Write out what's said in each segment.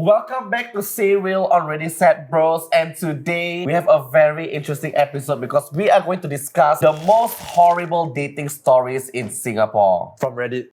Welcome back to Say Real on Ready Set Bros, and today we have a very interesting episode because we are going to discuss the most horrible dating stories in Singapore. From Reddit.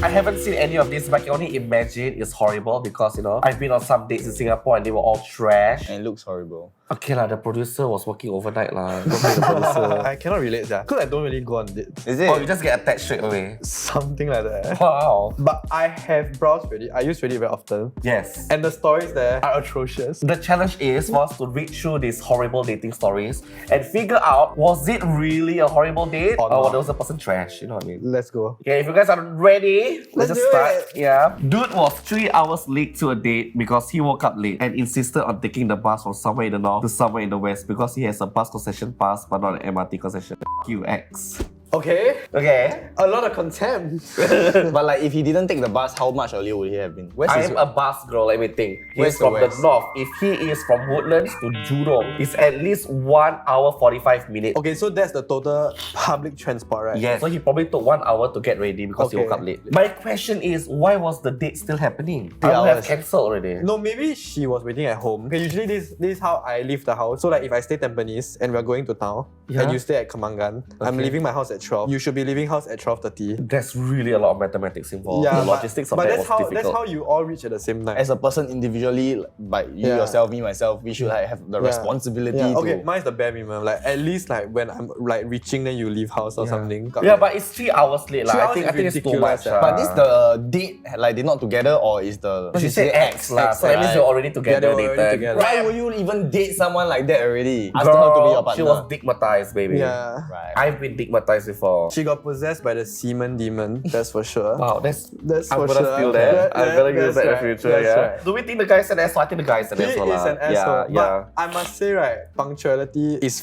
I haven't seen any of this, but I can only imagine it's horrible because, I've been on some dates in Singapore and they were all trash. And it looks horrible. Okay the producer was working overnight Don't be the producer. I cannot relate that because I don't really go on dates. Is it? Oh, you just get attached straight away. Something like that. Wow. But I have browsed Reddit. I use Reddit very often. Yes. And the stories there are atrocious. The challenge is for us to read through these horrible dating stories and figure out, was it really a horrible date Or or not. was the person trash? You know what I mean? Let's go. Okay, if you guys are ready, let's just do start. it. Yeah. Dude was 3 hours late to a date because he woke up late and insisted on taking the bus from somewhere in the north to somewhere in the west because he has a bus concession pass but not an MRT concession. QX. Okay. Okay. A lot of contempt. But like, if he didn't take the bus, how much earlier would he have been? Where's I his... am a bus girl, let me think. Where's He's the from the west? north. If he is from Woodlands to Jurong, it's at least 1 hour 45 minutes. Okay, so that's the total public transport, right? Yes. So he probably took 1 hour to get ready because he Okay. woke up late. My question is, why was the date still happening? 3 I would have hours. cancelled already. No, maybe she was waiting at home. Okay, usually this is how I leave the house. So like if I stay Tampines and we're going to town Yeah. and you stay at Kemangan, I'm Okay. leaving my house at 12. You should be leaving house at 12:30. There's really a lot of mathematics involved. Yeah, The logistics of but that that's was how difficult. that's how you all reach at the same night. As a person individually, like you Yeah. yourself, me myself, we should like have the responsibility Yeah. Okay, to... mine's the bare minimum. Like at least like when I'm like reaching, then you leave house or something. Yeah, but it's 3 hours late. 3 I hours think is I think it's too ridiculous, much. eh. But this the date, like they're not together, or is the... She said X lah, so that means you're already together. they were already dated. together. Why would you even date someone like that already? Ask her to be your Girl, she partner. was digmatized, baby. Yeah. Right. I've been digmatized before. She got possessed by the semen demon, that's for sure. Wow, that's for I'm gonna sure. steal that. I'm gonna use that in the right, future. that's Yeah. right. Do we think the guy's an asshole? I think the guy's an He asshole. is lah. an asshole. Yeah, yeah. But I must say, right, punctuality is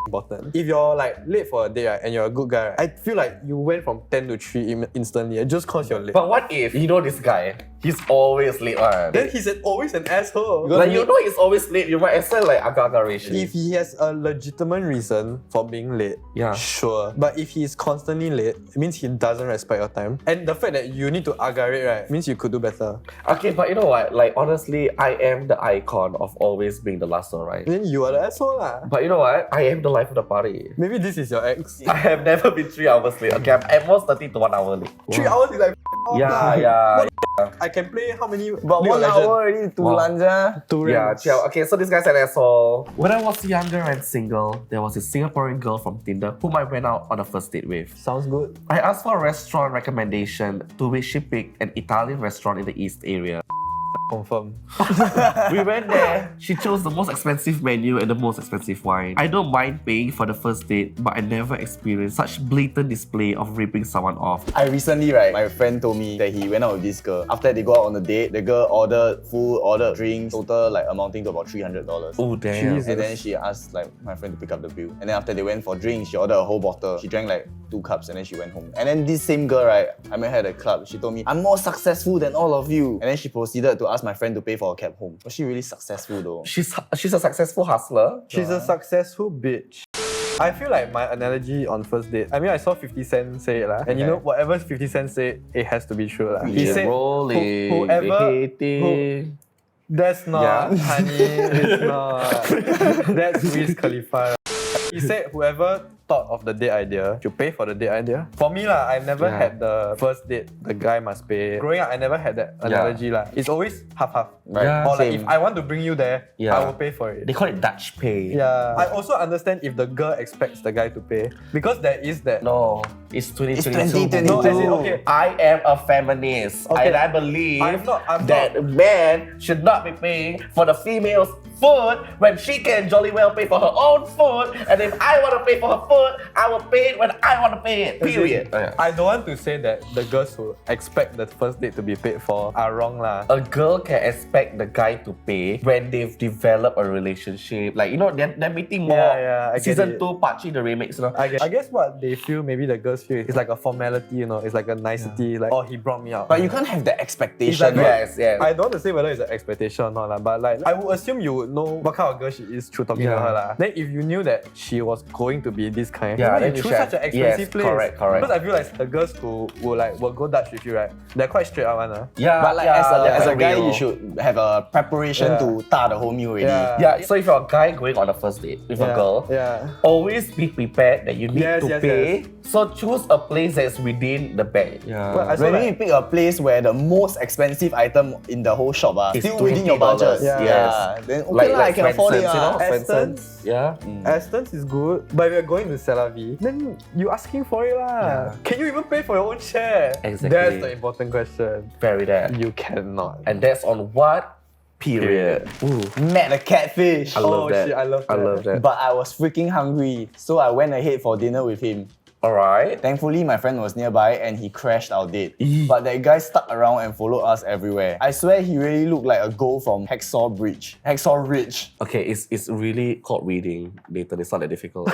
important. If you're like late for a date, right, and you're a good guy, right, I feel like you went from 10 to 3 instantly just cause you're late. But what if this guy? He's always late one. Then he's always an asshole. Like he's always late. You might as well like agak-agak racial. If he has a legitimate reason for being late, Yeah. sure. But if he's constantly late, it means he doesn't respect your time. And the fact that you need to aggravate, right, means you could do better. Okay, but you know what? Like honestly, I am the icon of always being the last one, right? Then you are the asshole lah. But you know what? I am the life of the party. Maybe this is your ex. I have never been 3 hours late. Okay, I'm at most 30 to 1 hour late. 3 hours is like off Yeah, lah. yeah. I can play how many? But League of 1 Legends? hour already, 2 Wow. lanja. 2 Yeah, ranks. chill. Okay, so this guy's an asshole. When I was younger and single, there was a Singaporean girl from Tinder whom I went out on a first date with. Sounds good. I asked for a restaurant recommendation, to which she picked an Italian restaurant in the East area. Confirm. We went there. She chose the most expensive menu and the most expensive wine. I don't mind paying for the first date, but I never experienced such blatant display of ripping someone off. I recently, right, my friend told me that he went out with this girl. After they go out on a date, the girl ordered food, ordered drinks, total like amounting to about $300. Oh damn. Jesus. And then she asked like my friend to pick up the bill. And then after they went for drinks, she ordered a whole bottle. She drank like 2 cups and then she went home. And then this same girl, right, I met her at a club. She told me, I'm more successful than all of you. And then she proceeded to ask my friend to pay for a cab home. Was she really successful though? She's a successful hustler. She's a successful bitch. I feel like my analogy on first date, I mean, I saw 50 Cent say it lah. And you know, whatever 50 Cent said, it has to be true lah. He said, that's not, honey, it's not. That's Wiz Khalifa. He said whoever thought of the date idea should pay for the date idea. For me lah, I never had the first date, the guy must pay. Growing up, I never had that analogy lah. It's always half-half. Right. Yeah, Or like same. if I want to bring you there, Yeah. I will pay for it. They call it Dutch pay. Yeah. I also understand if the girl expects the guy to pay. Because there is that. No, it's 2022. It's 2022. No, as in, okay. I am a feminist. Okay. And I believe I'm not. that men should not be paying for the female's food when she can jolly well pay for her own food. And if I want to pay for her food, I will pay it when I want to pay it. Period. I don't want to say that the girls who expect the first date to be paid for are wrong lah. A girl can expect the guy to pay when they've developed a relationship. Like, they're meeting more. Yeah, I get Season it. 2, part 3, the remix. I guess what they feel, maybe the girls feel, is like a formality, It's like a nicety, like, oh, he brought me out. But you can't have that It's expectation. like, Yes. I don't want to say whether it's an expectation or not, but like, I would assume you would know what kind of girl she is through talking to her lah. Then if you knew that she was going to be this kind, then you you choose should such an have- expensive yes, place. correct. Because I feel like the girls who will go Dutch with you, right? They're quite straight out one. Yeah, But like as a guy, you should have a preparation Yeah. to tar the whole meal already. Yeah, so if you're a guy going on a first date with a girl, always be prepared that you need to pay. So choose a place that's within the bag. Well, I saw When like, you pick a place where the most expensive item in the whole shop It's still within your budget, $20, yes. then okay I can afford it. Swensen's, yeah. Aston's is good, but if you're going to C'est La Vie, then you asking for it lah. Can you even pay for your own share? Exactly. That's the important question. Very that. You cannot. And that's on what period? Ooh, Met a catfish. I love that. Shit, I love that. But I was freaking hungry, so I went ahead for dinner with him. alright. Thankfully, my friend was nearby and he crashed our date. But that guy stuck around and followed us everywhere. I swear he really looked like a ghost from Hacksaw Ridge. Okay, it's really called reading, Dayton. It's not that difficult.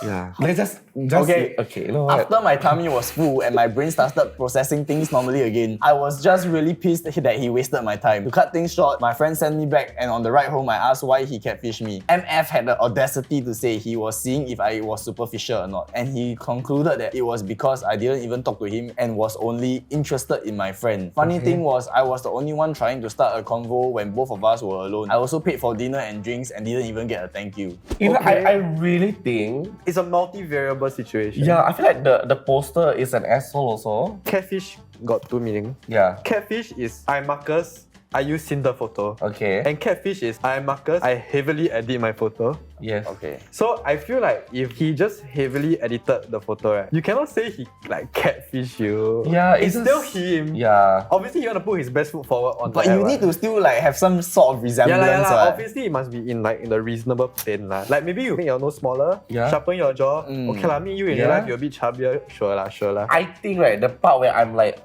Yeah. Let's just Okay. Okay, you know what? After my tummy was full and my brain started processing things normally again, I was just really pissed that he wasted my time. To cut things short, my friend sent me back and on the ride home I asked why he catfished me. MF had the audacity to say he was seeing if I was superficial or not, and he concluded that it was because I didn't even talk to him and was only interested in my friend. Funny thing was, I was the only one trying to start a convo when both of us were alone. I also paid for dinner and drinks and didn't even get a thank you. You know, Okay. I really think It's a multi-variable situation. yeah, I feel like the poster is an asshole also. Catfish got two meanings. Yeah. Catfish is I Marcus, I use Tinder photo. Okay. And catfish is I Marcus, I heavily edit my photo. Yes. Okay. So I feel like if he just heavily edited the photo, right, you cannot say he like catfish you. Yeah, it's it's still just- him. Yeah. Obviously, you want to put his best foot forward on But the you app, need right? to still like have some sort of resemblance. Yeah, right? obviously it must be in the reasonable plane lah. Like maybe you make your nose smaller, Yeah. sharpen your jaw. Okay lah, me you in real Yeah. life you're a bit chubbier, sure lah. I think right, the part where I'm like,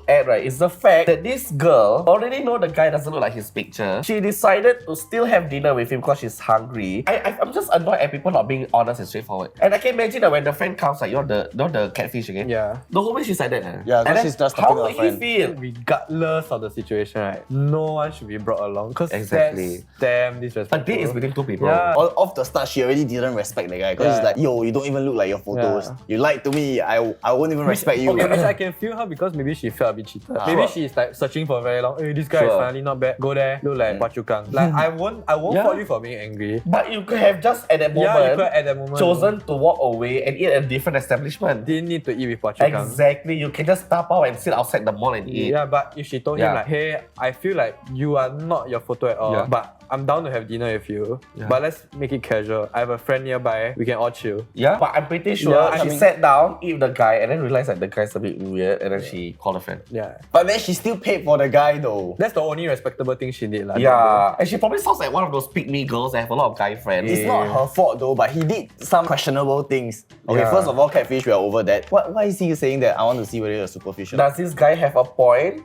at right, is the fact that this girl already know the guy doesn't look like his picture. She decided to still have dinner with him because she's hungry. I'm just annoyed at people not being honest and straightforward. And I can imagine that when the friend comes, like, you're the catfish again. Yeah. The whole way she's like that. Yeah, 'cause And then she's just how talking to would her he friend. feel? Regardless of the situation, right, no one should be brought along because Exactly. that's damn A disrespectful. date is between two people. Yeah. Off the start, she already didn't respect the guy because Yeah. she's like, yo, you don't even look like your photos. Yeah. You lied to me, I won't even respect you. Okay, actually I can feel her because maybe she felt a bit cheated. Maybe she's like searching for very long. Hey, this guy is Sure. finally not bad. Go there, look like Phua Chu Kang. Like I won't Yeah. fault you for being angry. But you could have just at that moment, Yeah, you could at that moment chosen to walk away and eat at a different establishment. didn't need to eat with Phua Chu Kang. Exactly. You can just tap out and sit outside the mall and eat. Yeah, but if she told him Yeah. like, hey, I feel like you are not your photo at all, Yeah. but I'm down to have dinner with you. Yeah. But let's make it casual. I have a friend nearby. We can all chill. Yeah, but I'm pretty sure Yeah, I she mean- sat down, eat with the guy, and then realized that the guy's a bit weird, and then she called a friend. Yeah. But then she still paid for the guy though. That's the only respectable thing she did. Yeah, and she probably sounds like one of those pick-me girls that have a lot of guy friends. It's not her fault though, but he did some questionable things. Okay, Yeah. first of all, catfish, we are over that. Why is he saying that? I want to see whether you're superficial. Does this guy have a point?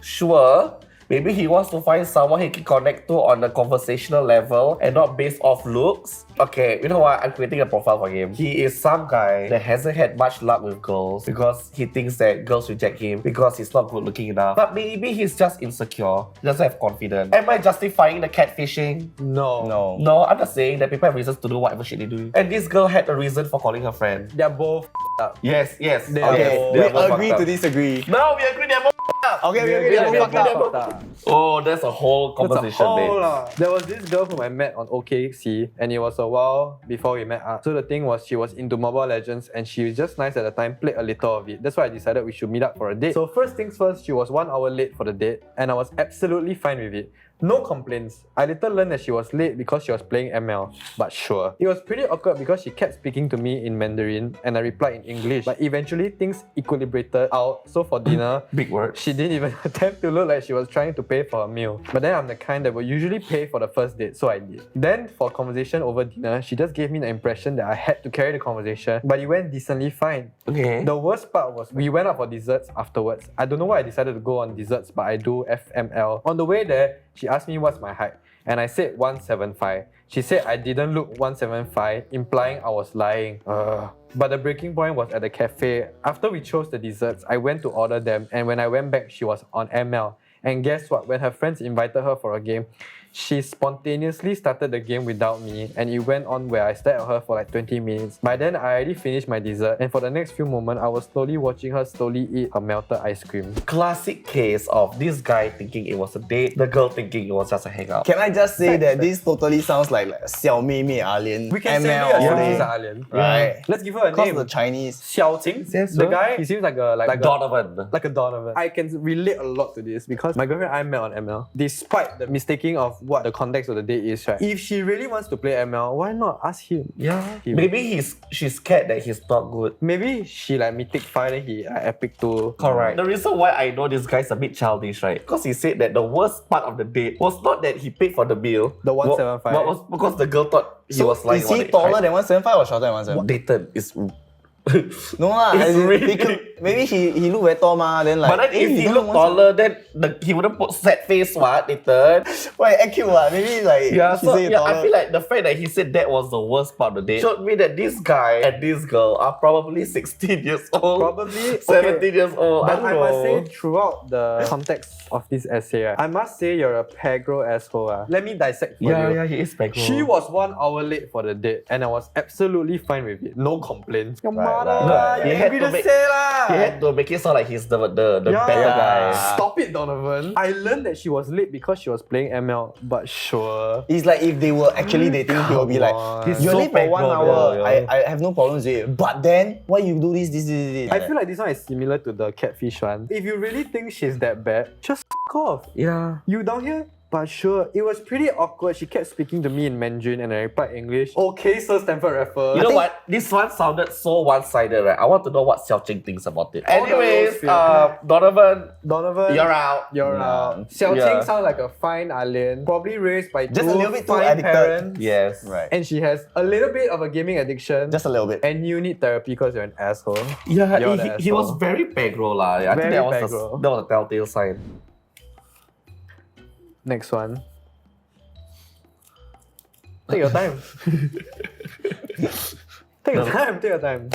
Sure. Maybe he wants to find someone he can connect to on a conversational level and not based off looks. Okay, you know what? I'm creating a profile for him. He is some guy that hasn't had much luck with girls because he thinks that girls reject him because he's not good looking enough. But maybe he's just insecure. He doesn't have confidence. Am I justifying the catfishing? No. No. No, I'm just saying that people have reasons to do whatever shit they do. And this girl had a reason for calling her friend. They're both up. Yes. They Okay, are we They are both agree fucked to up. disagree. No, we agree they're both Okay, we agree. They're They're both fucked up. fucked up. Oh, that's a whole That's a conversation whole babe. lot. There was this girl whom I met on OKC and it was a while before we met up. So the thing was she was into Mobile Legends and she was just nice at the time, played a little of it. That's why I decided we should meet up for a date. So first things first, she was 1 hour late for the date and I was absolutely fine with it. No complaints. I later learned that she was late because she was playing ML, but sure. It was pretty awkward because she kept speaking to me in Mandarin and I replied in English, but eventually things equilibrated out. So for dinner, Big word. she didn't even attempt to look like she was trying to pay for a meal. But then I'm the kind that will usually pay for the first date, so I did. Then for conversation over dinner, she just gave me the impression that I had to carry the conversation, but it went decently fine. Okay. The worst part was we went out for desserts afterwards. I don't know why I decided to go on desserts, but I do FML. On the way there, she asked me what's my height, and I said 175. She said I didn't look 175, implying I was lying. But the breaking point was at the cafe. After we chose the desserts, I went to order them, and when I went back, she was on ML. And guess what? When her friends invited her for a game, She spontaneously started the game without me, and it went on where I stared at her for like 20 minutes. By then, I already finished my dessert, and for the next few moments, I was slowly watching her slowly eat her melted ice cream. Classic case of this guy thinking it was a date, the girl thinking it was just a hangout. Can I just say that this totally sounds like a 小妹妹 alien? We can ML say all she's day. an alien. Right. Let's give her a Because name. the Chinese. Xiaoqing. Yes, The sir. guy, he seems like a Donovan. like a Donovan. I can relate a lot to this because my girlfriend I met on ML. Despite the mistaking of what the context of the date is, right? If she really wants to play ML, why not ask him? Yeah. Him. Maybe she's scared that he's not good. Maybe she like Mythic 5 then he Epic 2. Correct. The reason why I know this guy's a bit childish, right? Because he said that the worst part of the date was not that he paid for the bill. The 175. What was because the girl thought he So was like. is he taller than 175 or shorter than 175? Dayton is. No lah, It's as in, really- he could, maybe he look very tall ma, then like. But then if he don't looked look taller, then he wouldn't put sad face, what, Dayton? Why act cute what? Maybe like Yeah, he so say yeah, taller. I feel like the fact that he said that was the worst part of the date showed me that this guy and this girl are probably 16 years old. Probably 17 years old. But I I don't must say, know. throughout the context of this essay, right, I must say you're a pegro asshole. Let me dissect for you. Yeah, he is back. She was 1 hour late for the date, and I was absolutely fine with it. No complaints. Your mother, right. He you had angry to to make- say lah. He had to make it sound like he's the better Yeah. guy. Stop it, Donovan. I learned that she was late because she was playing ML, but sure. It's like if they were actually dating, he will be like, on. He's you're so late for 1 pegro, hour. yeah. I have no problems with it. But then, why you do this? I feel like this one is similar to the catfish one. If you really think she's that bad, just f off. Yeah. You down here? But sure, it was pretty awkward. She kept speaking to me in Mandarin and I replied English. Okay, Sir Stanford Raffles. You know what? This one sounded so one-sided, right? I want to know what Xiaoqing thinks about it. All the Anyways, rules feel- Donovan, Donovan, you're out. You're Yeah. out. Xiaoqing Yeah. sounds like a fine alien, probably raised by Just a two little bit too fine addicted. parents. Yes. Right. And she has a little bit of a gaming addiction. Just a little bit. and you need therapy because you're an asshole. Yeah, You're the he was asshole. very pegro lah. I think Very that was pegro. that was a telltale sign. Next one. Take your time. Take your time. Take your time.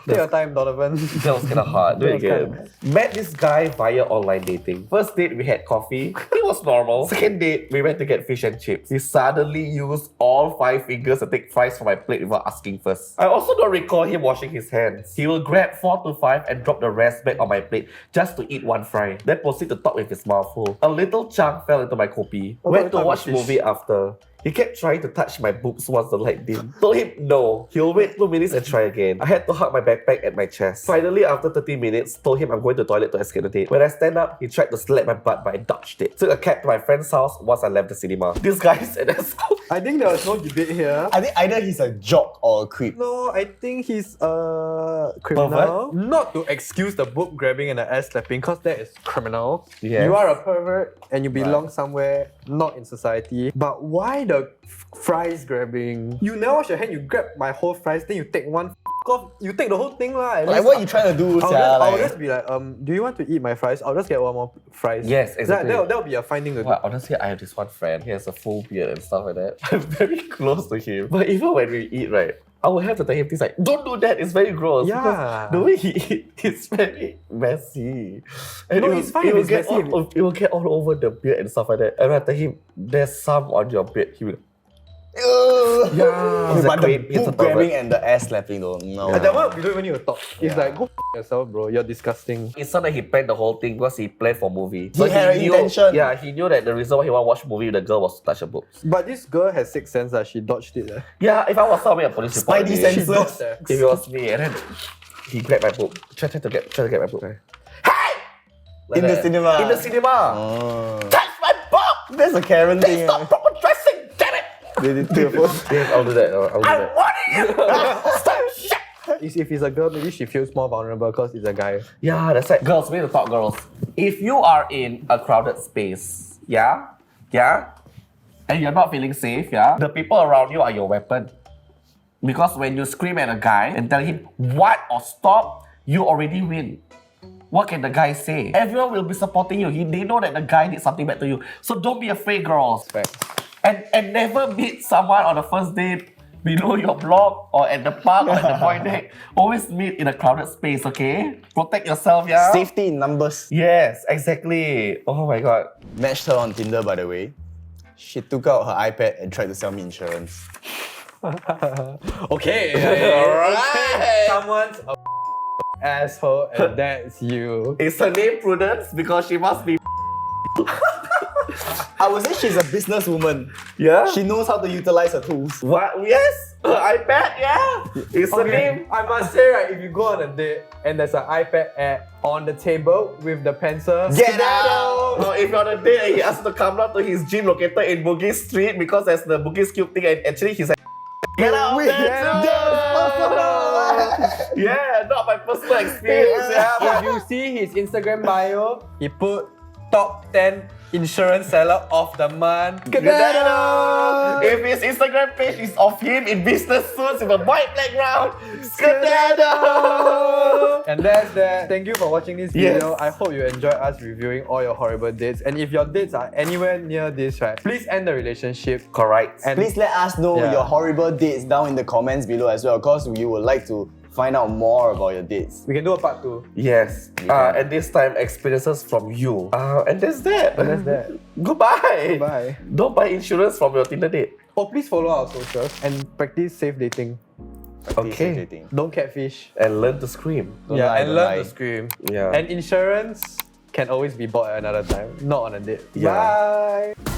Take your time, Donovan. That was kind of hard. Do it That was again. Met this guy via online dating. First date, we had coffee. It was normal. Second date, we went to get fish and chips. He suddenly used all 5 fingers to take fries from my plate without asking first. I also don't recall him washing his hands. He will grab 4 to 5 and drop the rest back on my plate just to eat 1 fry. Then proceed to talk with his mouth full. A little chunk fell into my kopi. Oh, Went to thought watch fish. movie after. He kept trying to touch my boobs once the light dimmed. Told him no. He'll wait 2 minutes and try again. I had to hug my backpack at my chest. Finally, after 30 minutes, told him I'm going to the toilet to escape the date. When I stand up, he tried to slap my butt, but I dodged it. Took a cab to my friend's house once I left the cinema. This guy is an asshole. I think there was no debate here. I think either he's a jock or a creep. No, I think he's a criminal. Not to excuse the boob grabbing and the ass slapping, because that is criminal. Yes. You are a pervert and you belong somewhere not in society. But why the fries grabbing? You never wash your hand, you grab my whole fries, then you take one off, you take the whole thing lah. At Like least what you trying to do, I'll just be like, do you want to eat my fries? I'll just get 1 more fries. Yes, exactly. That'll be a fine thing to do. Well, honestly, I have this one friend. He has a full beard and stuff like that. I'm very close to him. But even when we eat, right, I will have to tell him things like, don't do that, it's very gross. Yeah. Because the way he eats, it's very messy. And No, it will- it's fine it if will it's get messy. It will get all over the beard and stuff like that. And when I tell him, there's some on your beard, he will, Yeah. He's a But the creep, he's a boob grabbing pervert. and the ass slapping though, no. That one, we don't even need to talk. It's like, go yourself, bro. You're disgusting. it's not that he planned the whole thing because he planned for movie. He had an intention. Yeah, he knew that the reason why he want to watch movie with the girl was to touch her boobs. But this girl has 6th sense. She dodged it. Yeah, if I was someone, a police report. Spidey already. senses. dodged it. If it was me, and then he grabbed my boob. Try to get my boob. Hey! Like In the that. cinema. In the cinema. Oh. Touch my boob! That's a Karen That's thing. not proper dressing, damn it! They did to your phone. Yes, I'll do that. I'll do I'm that. warning you! Stop shit! If it's a girl, maybe she feels more vulnerable because it's a guy. Yeah, that's right. Girls, we need to talk, girls. If you are in a crowded space, yeah, and you're not feeling safe, yeah, the people around you are your weapon. Because when you scream at a guy and tell him what or stop, you already win. What can the guy say? Everyone will be supporting you. They know that the guy did something bad to you. So don't be afraid, girls. And never meet someone on the first date below your block or at the park or at the void deck. Always meet in a crowded space, okay? Protect yourself, yeah? Safety in numbers. Yes, exactly. Oh my god. Matched her on Tinder, by the way. She took out her iPad and tried to sell me insurance. Okay. Alright. Someone's a asshole and that's you. Is her name Prudence? Because she must be. I would say she's a businesswoman. Yeah? She knows how to utilize her tools. What? Yes? Her iPad? Yeah? Is her name? I must say, right, if you go on a date and there's an iPad app on the table with the pencil, Get out! No, if you're on a date and he asks you to come down to his gym located in Bugis Street because there's the Bugis Cube thing and actually he's like, get out! Wait, That's it." Yeah, not my personal experience. Yeah. if you see his Instagram bio, he put top 10 insurance seller of the month. Skedaddle! If his Instagram page is of him in business suits with a white background, skedaddle! And that's that. Thank you for watching this video. Yes. I hope you enjoyed us reviewing all your horrible dates. And if your dates are anywhere near this, right, please end the relationship. Correct. And Please let us know Yeah. your horrible dates down in the comments below as well, because we would like to find out more about your dates. we can do a part 2. Yes. And this time experiences from you. And that's that. And that's that. Goodbye. Bye. Don't buy insurance from your Tinder date. Oh, please follow our socials and practice safe dating. Okay. Dating. Don't catfish. And learn to scream. Don't lie, and don't learn lie. to scream. Yeah. And insurance can always be bought at another time, not on a date. Yeah. Bye.